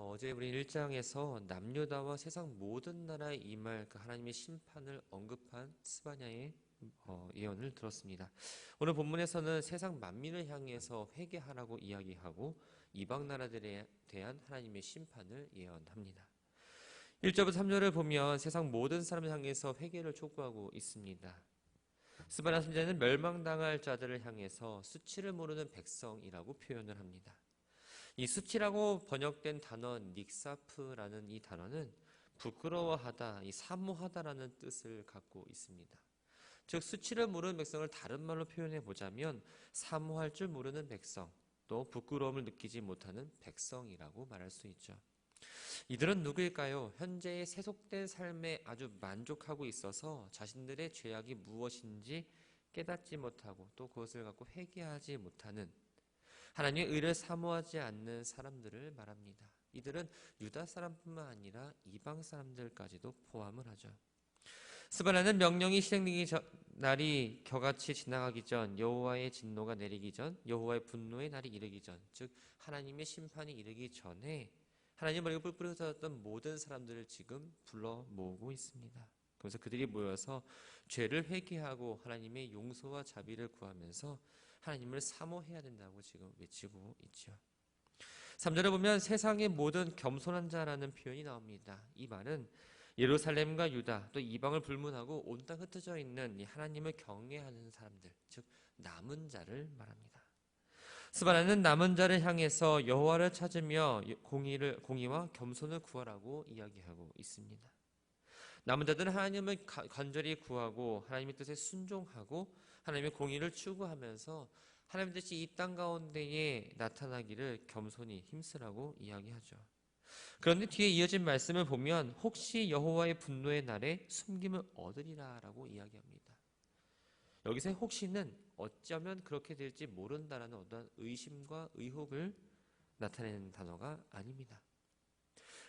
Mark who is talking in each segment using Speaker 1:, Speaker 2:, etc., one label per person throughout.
Speaker 1: 어제 우리 1장에서 남유다와 세상 모든 나라에 임할 그 하나님의 심판을 언급한 스바냐의 예언을 들었습니다. 오늘 본문에서는 세상 만민을 향해서 회개하라고 이야기하고 이방 나라들에 대한 하나님의 심판을 예언합니다. 1절부터 3절을 보면 세상 모든 사람을 향해서 회개를 촉구하고 있습니다. 스바냐 선지자는 멸망당할 자들을 향해서 수치를 모르는 백성이라고 표현을 합니다. 이 수치라고 번역된 단어 닉사프라는 이 단어는 부끄러워하다, 이 사모하다라는 뜻을 갖고 있습니다. 즉 수치를 모르는 백성을 다른 말로 표현해 보자면 사모할 줄 모르는 백성, 또 부끄러움을 느끼지 못하는 백성이라고 말할 수 있죠. 이들은 누구일까요? 현재의 세속된 삶에 아주 만족하고 있어서 자신들의 죄악이 무엇인지 깨닫지 못하고 또 그것을 갖고 회개하지 못하는 하나님의 의를 사모하지 않는 사람들을 말합니다. 이들은 유다 사람뿐만 아니라 이방 사람들까지도 포함을 하죠. 스바냐는 명령이 실행되기 전, 날이 겨같이 지나가기 전, 여호와의 진노가 내리기 전, 여호와의 분노의 날이 이르기 전, 즉 하나님의 심판이 이르기 전에 하나님 머리가 뿔뿔이 흩어졌던 모든 사람들을 지금 불러 모으고 있습니다. 그래서 그들이 모여서 죄를 회개하고 하나님의 용서와 자비를 구하면서 하나님을 사모해야 된다고 지금 외치고 있죠. 3절에 보면 세상의 모든 겸손한 자라는 표현이 나옵니다. 이 말은 예루살렘과 유다 또 이방을 불문하고 온 땅 흩어져 있는 이 하나님을 경외하는 사람들, 즉 남은 자를 말합니다. 스바냐는 남은 자를 향해서 여호와를 찾으며 공의와 겸손을 구하라고 이야기하고 있습니다. 남은 자들은 하나님을 간절히 구하고 하나님의 뜻에 순종하고 하나님의 공의를 추구하면서 하나님의 뜻이 이 땅 가운데에 나타나기를 겸손히 힘쓰라고 이야기하죠. 그런데 뒤에 이어진 말씀을 보면 혹시 여호와의 분노의 날에 숨김을 얻으리라라고 이야기합니다. 여기서 혹시는 어쩌면 그렇게 될지 모른다라는 어떤 의심과 의혹을 나타내는 단어가 아닙니다.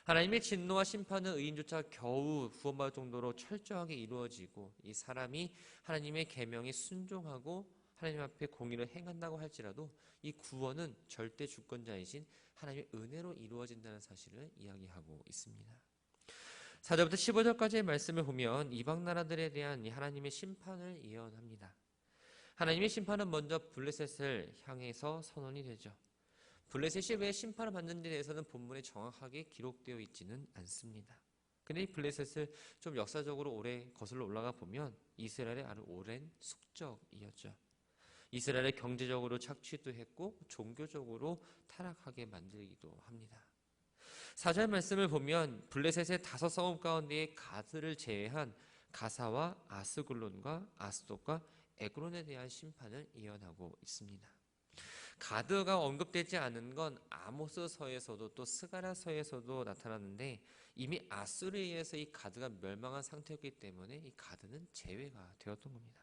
Speaker 1: 하나님의 진노와 심판은 의인조차 겨우 구원받을 정도로 철저하게 이루어지고 이 사람이 하나님의 계명에 순종하고 하나님 앞에 공의를 행한다고 할지라도 이 구원은 절대 주권자이신 하나님의 은혜로 이루어진다는 사실을 이야기하고 있습니다. 4절부터 15절까지의 말씀을 보면 이방 나라들에 대한 하나님의 심판을 예언합니다. 하나님의 심판은 먼저 블레셋을 향해서 선언이 되죠. 블레셋이 왜 심판을 받는 데 대해서는 본문에 정확하게 기록되어 있지는 않습니다. 근데 이 블레셋을 좀 역사적으로 오래 거슬러 올라가 보면 이스라엘의 아주 오랜 숙적이었죠. 이스라엘을 경제적으로 착취도 했고 종교적으로 타락하게 만들기도 합니다. 4절 말씀을 보면 블레셋의 5성읍 가운데에 가드를 제외한 가사와 아스글론과 아스돗과 에그론에 대한 심판을 예언하고 있습니다. 가드가 언급되지 않은 건 아모스서에서도 또 스가랴서에서도 나타났는데 이미 아수르에 의해서 이 가드가 멸망한 상태였기 때문에 이 가드는 제외가 되었던 겁니다.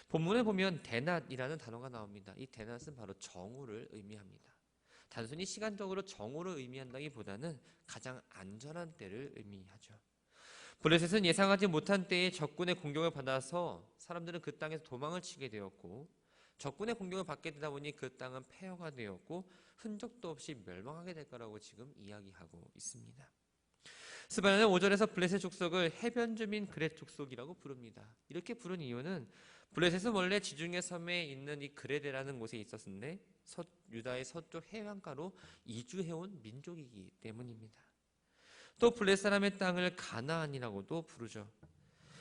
Speaker 1: 본문에 보면 대낫이라는 단어가 나옵니다. 이 대낫은 바로 정오를 의미합니다. 단순히 시간적으로 정오를 의미한다기보다는 가장 안전한 때를 의미하죠. 블레셋은 예상하지 못한 때에 적군의 공격을 받아서 사람들은 그 땅에서 도망을 치게 되었고 적군의 공격을 받게 되다 보니 그 땅은 폐허가 되었고 흔적도 없이 멸망하게 될 거라고 지금 이야기하고 있습니다. 스바냐는 5절에서 블레셋 족속을 해변 주민 그렛 족속이라고 부릅니다. 이렇게 부른 이유는 블레셋은 원래 지중해 섬에 있는 이 그레데라는 곳에 있었는데 유다의 서쪽 해안가로 이주해온 민족이기 때문입니다. 또 블레셋 사람의 땅을 가나안이라고도 부르죠.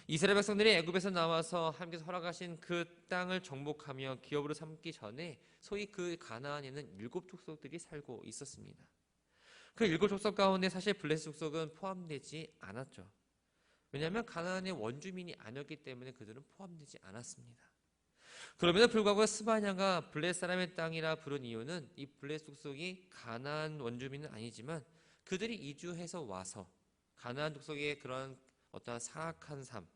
Speaker 1: 이스라엘 백성들이 애굽에서 나와서 하나님께서 허락하신 그 땅을 정복하며 기업으로 삼기 전에 소위 그 가나안에는 7족속들이 살고 있었습니다. 그 7족속 가운데 사실 블레셋 족속은 포함되지 않았죠. 왜냐하면 가나안의 원주민이 아니었기 때문에 그들은 포함되지 않았습니다. 그럼에도 불구하고 스바냐가 블레셋 사람의 땅이라 부른 이유는 이 블레셋 족속이 가나안 원주민은 아니지만 그들이 이주해서 와서 가나안 족속의 그런 어떠한 사악한 삶,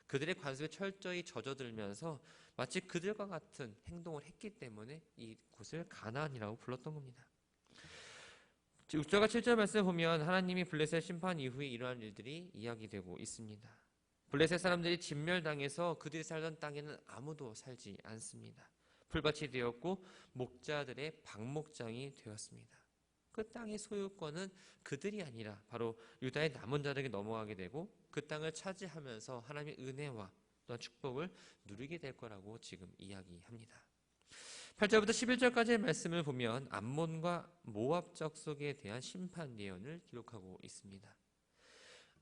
Speaker 1: 그들의 관습에 철저히 젖어들면서 마치 그들과 같은 행동을 했기 때문에 이곳을 가나안이라고 불렀던 겁니다. 6절과 7절 말씀을 보면 하나님이 블레셋 심판 이후에 이러한 일들이 이야기되고 있습니다. 블레셋 사람들이 진멸당해서 그들이 살던 땅에는 아무도 살지 않습니다. 풀밭이 되었고 목자들의 방목장이 되었습니다. 그 땅의 소유권은 그들이 아니라 바로 유다의 남은 자들에게 넘어가게 되고 그 땅을 차지하면서 하나님의 은혜와 또한 축복을 누리게 될 거라고 지금 이야기합니다. 8절부터 11절까지의 말씀을 보면 암몬과 모압 족속에 대한 심판 예언을 기록하고 있습니다.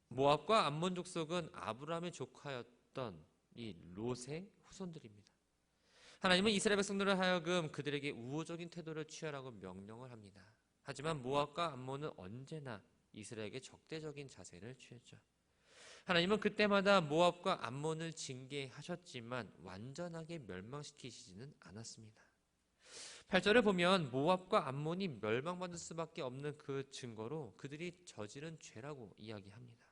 Speaker 1: 모압과 암몬 족속은 아브라함의 조카였던 이 롯의 후손들입니다. 하나님은 이스라엘 백성들을 하여금 그들에게 우호적인 태도를 취하라고 명령을 합니다. 하지만 모압과 암몬은 언제나 이스라엘에게 적대적인 자세를 취했죠. 하나님은 그때마다 모압과 암몬을 징계하셨지만 완전하게 멸망시키시지는 않았습니다. 8절을 보면 모압과 암몬이 멸망받을 수밖에 없는 그 증거로 그들이 저지른 죄라고 이야기합니다.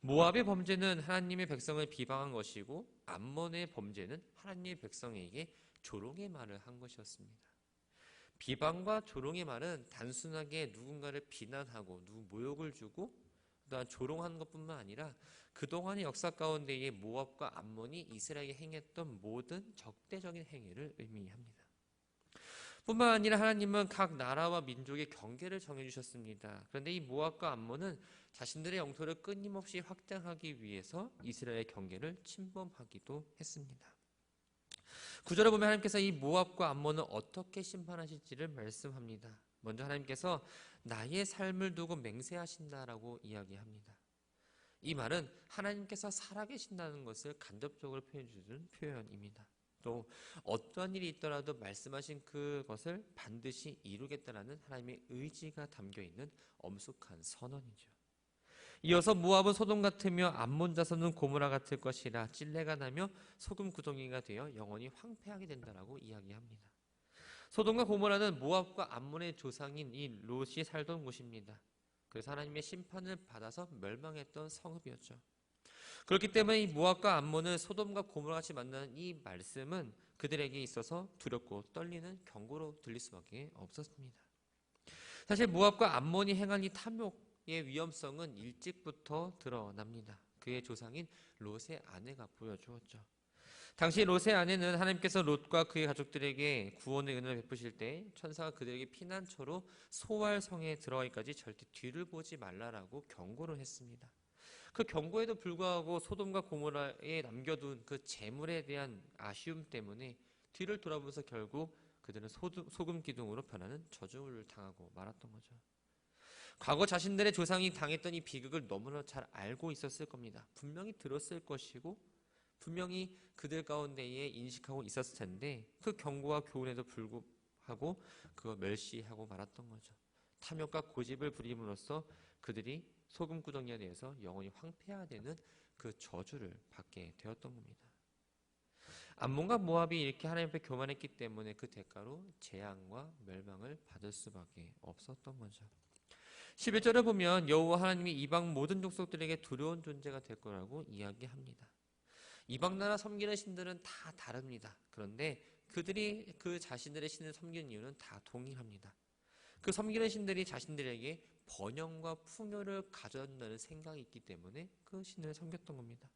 Speaker 1: 모압의 범죄는 하나님의 백성을 비방한 것이고 암몬의 범죄는 하나님의 백성에게 조롱의 말을 한 것이었습니다. 비방과 조롱의 말은 단순하게 누군가를 비난하고 누구 모욕을 주고 또한 조롱하는 것뿐만 아니라 그동안의 역사 가운데에 모압과 암몬이 이스라엘에게 행했던 모든 적대적인 행위를 의미합니다. 뿐만 아니라 하나님은 각 나라와 민족의 경계를 정해주셨습니다. 그런데 이 모압과 암몬은 자신들의 영토를 끊임없이 확장하기 위해서 이스라엘의 경계를 침범하기도 했습니다. 9절에 보면 하나님께서 이 모압과 암몬을 어떻게 심판하실지를 말씀합니다. 먼저 하나님께서 나의 삶을 두고 맹세하신다라고 이야기합니다. 이 말은 하나님께서 살아계신다는 것을 간접적으로 표현해주는 표현입니다. 또 어떠한 일이 있더라도 말씀하신 그것을 반드시 이루겠다라는 하나님의 의지가 담겨있는 엄숙한 선언이죠. 이어서 모압은 소돔 같으며 암몬 자손은 고모라 같을 것이라 찔레가 나며 소금 구덩이가 되어 영원히 황폐하게 된다라고 이야기합니다. 소돔과 고모라는 모압과 암몬의 조상인 이 롯이 살던 곳입니다. 그래서 하나님의 심판을 받아서 멸망했던 성읍이었죠. 그렇기 때문에 이 모압과 암몬을 소돔과 고모라같이 만나는 이 말씀은 그들에게 있어서 두렵고 떨리는 경고로 들릴 수밖에 없었습니다. 사실 모압과 암몬이 행한 이 탐욕의 위험성은 일찍부터 드러납니다. 그의 조상인 롯의 아내가 보여주었죠. 당시 롯의 아내는 하나님께서 롯과 그의 가족들에게 구원의 은혜를 베푸실 때 천사가 그들에게 피난처로 소알성에 들어가기까지 절대 뒤를 보지 말라라고 경고를 했습니다. 그 경고에도 불구하고 소돔과 고모라에 남겨둔 그 재물에 대한 아쉬움 때문에 뒤를 돌아보면서 결국 그들은 소금 기둥으로 변하는 저주를 당하고 말았던 거죠. 과거 자신들의 조상이 당했던 이 비극을 너무나 잘 알고 있었을 겁니다. 분명히 들었을 것이고 분명히 그들 가운데에 인식하고 있었을 텐데 그 경고와 교훈에도 불구하고 그거 멸시하고 말았던 거죠. 탐욕과 고집을 부림으로써 그들이 소금 구덩이에 대해서 영원히 황폐화되는 그 저주를 받게 되었던 겁니다. 암몬과 모압이 이렇게 하나님 앞에 교만했기 때문에 그 대가로 재앙과 멸망을 받을 수밖에 없었던 거죠. 11절을 보면 여호와 하나님이 이방 모든 족속들에게 두려운 존재가 될 거라고 이야기합니다. 이방 나라 섬기는 신들은 다 다릅니다. 그런데 그들이 그 자신들의 신을 섬기는 이유는 다 동일합니다. 그 섬기는 신들이 자신들에게 번영과 풍요를 가져온다는 생각이 있기 때문에 그 신을 섬겼던 겁니다.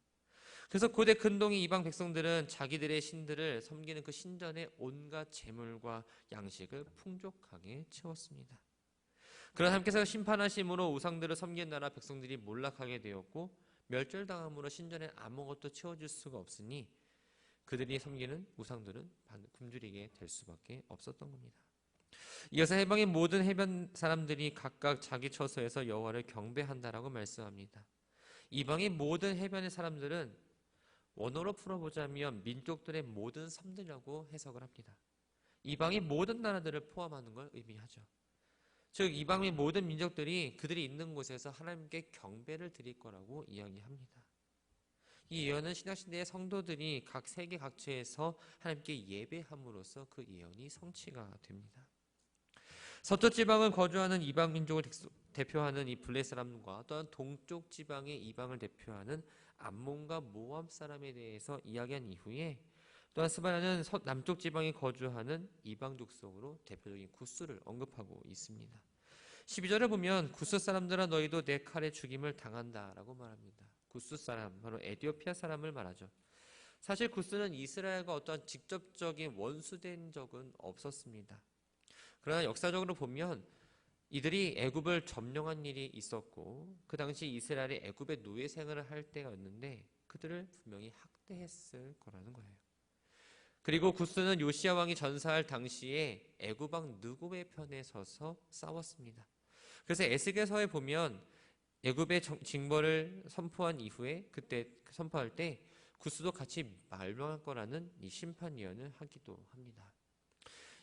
Speaker 1: 그래서 고대 근동의 이방 백성들은 자기들의 신들을 섬기는 그 신전에 온갖 재물과 양식을 풍족하게 채웠습니다. 그러나 하나님께서 심판하심으로 우상들을 섬기는 나라 백성들이 몰락하게 되었고 멸절당함으로 신전에 아무것도 채워줄 수가 없으니 그들이 섬기는 우상들은 굶주리게 될 수밖에 없었던 겁니다. 이어서 해방의 모든 해변 사람들이 각각 자기 처소에서 여호와를 경배한다라고 말씀합니다. 이방의 모든 해변의 사람들은 원어로 풀어보자면 민족들의 모든 섬들이라고 해석을 합니다. 이방의 모든 나라들을 포함하는 걸 의미하죠. 즉 이방의 모든 민족들이 그들이 있는 곳에서 하나님께 경배를 드릴 거라고 이야기합니다. 이 예언은 신약시대의 성도들이 각 세계 각처에서 하나님께 예배함으로써 그 예언이 성취가 됩니다. 서쪽 지방을 거주하는 이방 민족을 대표하는 이 블레 사람과 또한 동쪽 지방의 이방을 대표하는 암몬과 모압 사람에 대해서 이야기한 이후에 또한 스바냐는 남쪽 지방에 거주하는 이방 족속으로 대표적인 구스를 언급하고 있습니다. 12절을 보면 구스 사람들아 너희도 내 칼에 죽임을 당한다라고 말합니다. 구스 사람, 바로 에티오피아 사람을 말하죠. 사실 구스는 이스라엘과 어떠한 직접적인 원수된 적은 없었습니다. 그러나 역사적으로 보면 이들이 애굽을 점령한 일이 있었고 그 당시 이스라엘이 애굽의 노예 생활을 할 때였는데 그들을 분명히 학대했을 거라는 거예요. 그리고 구스는 요시야 왕이 전사할 당시에 애굽 왕 느고의 편에 서서 싸웠습니다. 그래서 에스겔서에 보면 애굽의 징벌을 선포한 이후에 그때 선포할 때 구스도 같이 멸망할 거라는 이 심판 예언을 하기도 합니다.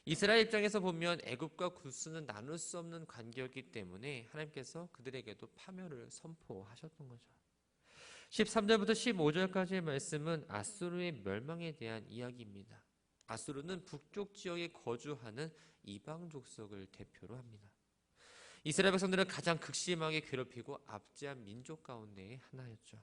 Speaker 1: 이스라엘 입장에서 보면 애굽과 구스는 나눌 수 없는 관계였기 때문에 하나님께서 그들에게도 파멸을 선포하셨던 거죠. 13절부터 15절까지의 말씀은 아수르의 멸망에 대한 이야기입니다. 아수르는 북쪽 지역에 거주하는 이방 족속을 대표로 합니다. 이스라엘 백성들은 가장 극심하게 괴롭히고 압제한 민족 가운데의 하나였죠.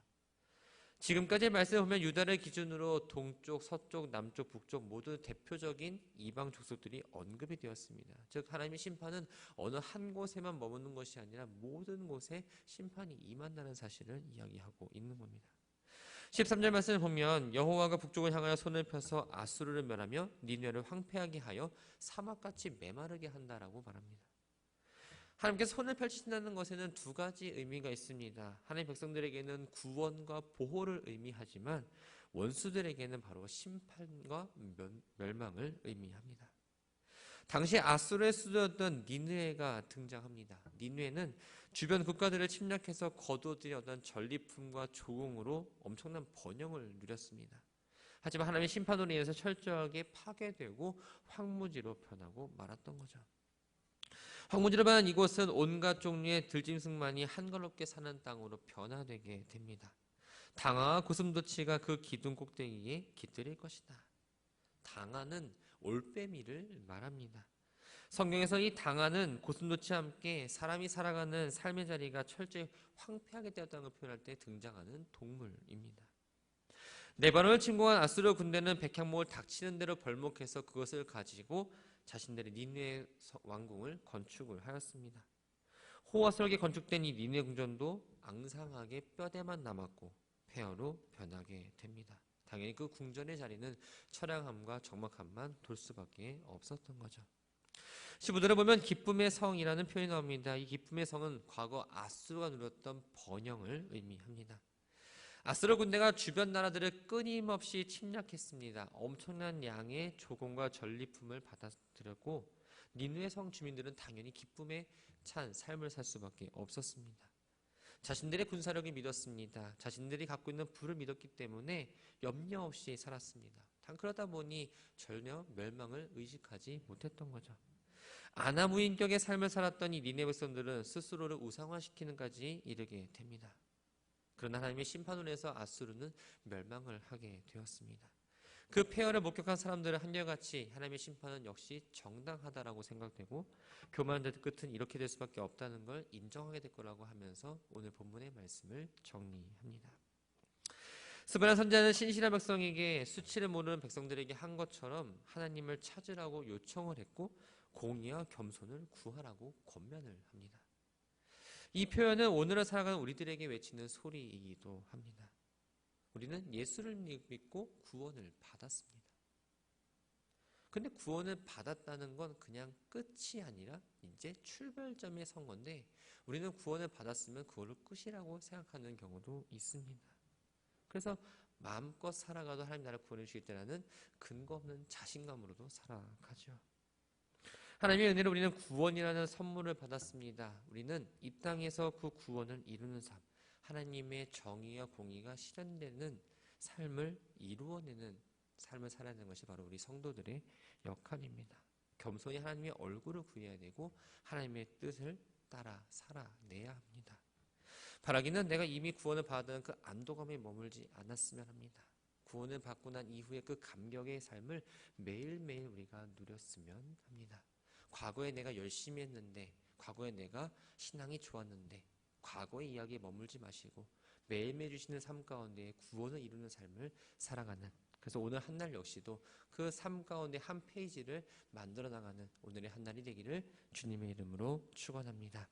Speaker 1: 지금까지의 말씀을 보면 유다를 기준으로 동쪽, 서쪽, 남쪽, 북쪽 모두 대표적인 이방 족속들이 언급이 되었습니다. 즉 하나님의 심판은 어느 한 곳에만 머무는 것이 아니라 모든 곳에 심판이 임한다는 사실을 이야기하고 있는 겁니다. 13절 말씀을 보면 여호와가 북쪽을 향하여 손을 펴서 아수르를 멸하며 니느웨를 황폐하게 하여 사막같이 메마르게 한다라고 말합니다. 하나님께서 손을 펼치신다는 것에는 두 가지 의미가 있습니다. 하나님 백성들에게는 구원과 보호를 의미하지만 원수들에게는 바로 심판과 멸망을 의미합니다. 당시 아수르의 수도였던 니느웨가 등장합니다. 니느웨는 주변 국가들을 침략해서 거두어들인 어떤 전리품과 조공으로 엄청난 번영을 누렸습니다. 하지만 하나님의 심판으로 인해서 철저하게 파괴되고 황무지로 변하고 말았던 거죠. 황무지로 변한 이곳은 온갖 종류의 들짐승만이 한가롭게 사는 땅으로 변화되게 됩니다. 당아와 고슴도치가 그 기둥 꼭대기에 깃들일 것이다. 당아는 올빼미를 말합니다. 성경에서 이 당아는 고슴도치와 함께 사람이 살아가는 삶의 자리가 철저히 황폐하게 되었다는 걸 표현할 때 등장하는 동물입니다. 레바논을 침공한 아수르 군대는 백향목을 닥치는 대로 벌목해서 그것을 가지고 자신들의 니느웨 왕궁을 건축을 하였습니다. 호화스럽게 건축된 이 니느웨 궁전도 앙상하게 뼈대만 남았고 폐허로 변하게 됩니다. 당연히 그 궁전의 자리는 처량함과 적막함만 돌 수밖에 없었던 거죠. 15절에 보면 기쁨의 성이라는 표현이 나옵니다. 이 기쁨의 성은 과거 아수르가 누렸던 번영을 의미합니다. 아수르 군대가 주변 나라들을 끊임없이 침략했습니다. 엄청난 양의 조공과 전리품을 받아들였고 니느웨 성 주민들은 당연히 기쁨에 찬 삶을 살 수밖에 없었습니다. 자신들의 군사력을 믿었습니다. 자신들이 갖고 있는 부를 믿었기 때문에 염려 없이 살았습니다. 그러다 보니 전혀 멸망을 의식하지 못했던 거죠. 아나무인격의 삶을 살았던 이 니느웨 백성들은 스스로를 우상화시키는까지 이르게 됩니다. 그러나 하나님의 심판으로 해서 아수르는 멸망을 하게 되었습니다. 그 폐허를 목격한 사람들은 한결같이 하나님의 심판은 역시 정당하다라고 생각되고 교만한 자들 끝은 이렇게 될 수밖에 없다는 걸 인정하게 될 거라고 하면서 오늘 본문의 말씀을 정리합니다. 스바냐 선지자는 신실한 백성에게 수치를 모르는 백성들에게 한 것처럼 하나님을 찾으라고 요청을 했고 공의와 겸손을 구하라고 권면을 합니다. 이 표현은 오늘을 살아가는 우리들에게 외치는 소리이기도 합니다. 우리는 예수를 믿고 구원을 받았습니다. 근데 구원을 받았다는 건 그냥 끝이 아니라 이제 출발점에 선 건데 우리는 구원을 받았으면 그걸로 끝이라고 생각하는 경우도 있습니다. 그래서 마음껏 살아가도 하나님 나라를 구원해 주실 때라는 근거 없는 자신감으로도 살아가죠. 하나님의 은혜로 우리는 구원이라는 선물을 받았습니다. 우리는 이 땅에서 그 구원을 이루는 삶, 하나님의 정의와 공의가 실현되는 삶을 이루어내는 삶을 살아야 하는 것이 바로 우리 성도들의 역할입니다. 겸손히 하나님의 얼굴을 구해야 되고 하나님의 뜻을 따라 살아내야 합니다. 바라기는 내가 이미 구원을 받은 그 안도감에 머물지 않았으면 합니다. 구원을 받고 난 이후에 그 감격의 삶을 매일매일 우리가 누렸으면 합니다. 과거에 내가 열심히 했는데, 과거에 내가 신앙이 좋았는데, 과거의 이야기에 머물지 마시고 매일매일 주시는 삶 가운데 구원을 이루는 삶을 살아가는, 그래서 오늘 한날 역시도 그 삶 가운데 한 페이지를 만들어 나가는 오늘의 한날이 되기를 주님의 이름으로 축원합니다.